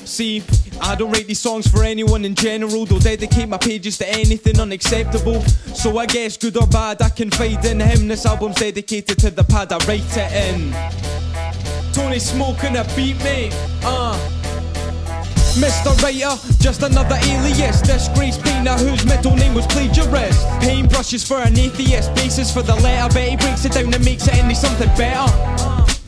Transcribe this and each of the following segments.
See, I don't write these songs for anyone in general. Don't dedicate my pages to anything unacceptable. So I guess good or bad, I confide in him. This album's dedicated to the pad I write it in. Toni smoking a beat, mate. Mr. Writer, just another alias. Disgraced painter whose middle name was plagiarist. Paintbrushes for an atheist, basis for the letter, but he breaks it down and makes it into something better.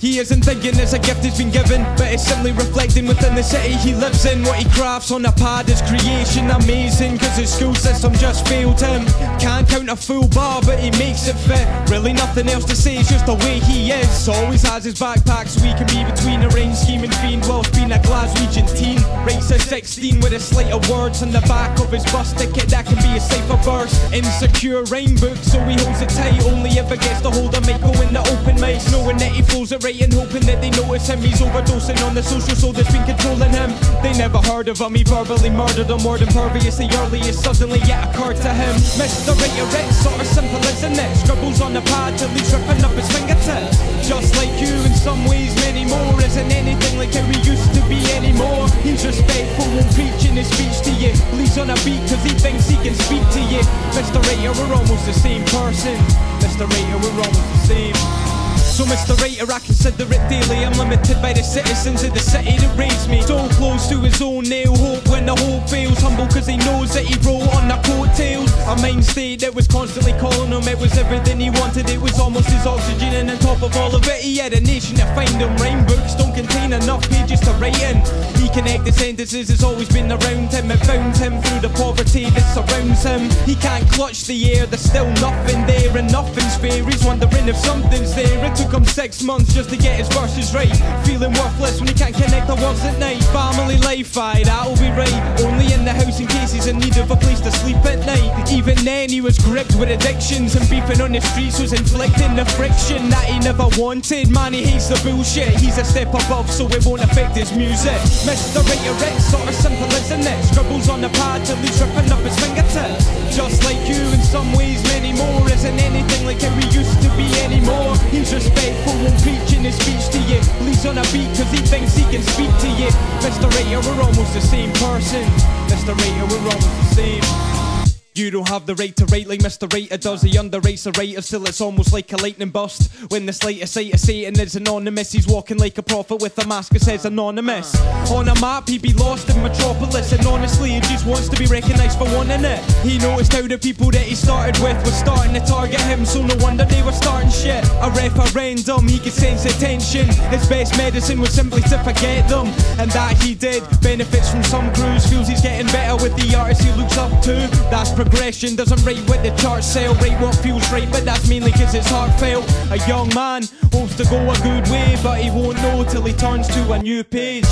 He isn't thinking it's a gift he's been given, but it's simply reflecting within the city he lives in. What he crafts on a pad is creation amazing, cause his school system just failed him. Can't count a full bar, but he makes it fit. Really nothing else to say, it's just the way he is. Always has his backpack so he can be between a rain scheming fiend whilst being a Glaswegian teen. Rates a 16 with a slate of words on the back of his bus ticket that can be a safer verse. Insecure rain book, so he holds it tight, only ever gets to hold a mic in the open mics, knowing that he flows it right and hoping that they notice him. He's overdosing on the social soul that's been controlling him. They never heard of him, he verbally murdered them. More impervious, the earliest suddenly yet occurred to him. Mr. Writer, it's sort of simple, isn't it? Scribbles on the pad till he's ripping up his fingertips. Just like you in some ways, many more. Isn't anything like how he used to be anymore. He's respectful, won't preach in his speech to you. Leaves on a beat cause he thinks he can speak to you. Mr. Writer, we're almost the same person. Mr. Writer, we're almost the same. So Mr. Writer, I consider it daily. I'm limited by the citizens of the city that raised me. So close to his own nail, hope when the hope fails. Humble cause he knows that he wrote on the coattails. A mind state that was constantly calling him. It was everything he wanted, it was almost his oxygen. And on top of all of it, he had a nation to find him. Rhyme books don't contain enough pages to write in. He connect the sentences, it's always been around him. It found him through the poverty that surrounds him. He can't clutch the air, there's still nothing there and nothing's fair. He's wondering if something's there. It took him 6 months just to get his verses right. Feeling worthless when he can't connect the words at night. Family life, aye, that'll be right. Only in the house in case he's in need of a place to sleep at night. Even then he was gripped with addictions, and beefing on the streets was inflicting the friction that he never wanted. Man, he hates the bullshit. He's a step above so it won't affect his music. Mr. Writer, it's sort of simple, isn't it? Scribbles on the pad till he's ripping up his fingertips. Just like you in some ways, many more. Isn't anything like how he used to be anymore. He's respectful, won't preach in his speech to you. Leaves on a beat cause he thinks he can speak to you. Mr. Writer, we're almost the same person. Mr. Writer, we're almost the same. You don't have the right to write like Mr. Writer does. He underwrites the writers till it's almost like a lightning burst. When the slightest sight of Satan is anonymous, he's walking like a prophet with a mask that says anonymous. On a map he'd be lost in Metropolis, and honestly he just wants to be recognised for wanting it. He noticed how the people that he started with were starting to target him, so no wonder they were starting shit. A referendum, he could sense the tension. His best medicine was simply to forget them, and that he did. Benefits from some crews, feels he's getting better with the artists he looks up to. That's progression, doesn't rate what the charts sell. Rate what feels right, but that's mainly cause it's heartfelt. A young man hopes to go a good way, but he won't know till he turns to a new page.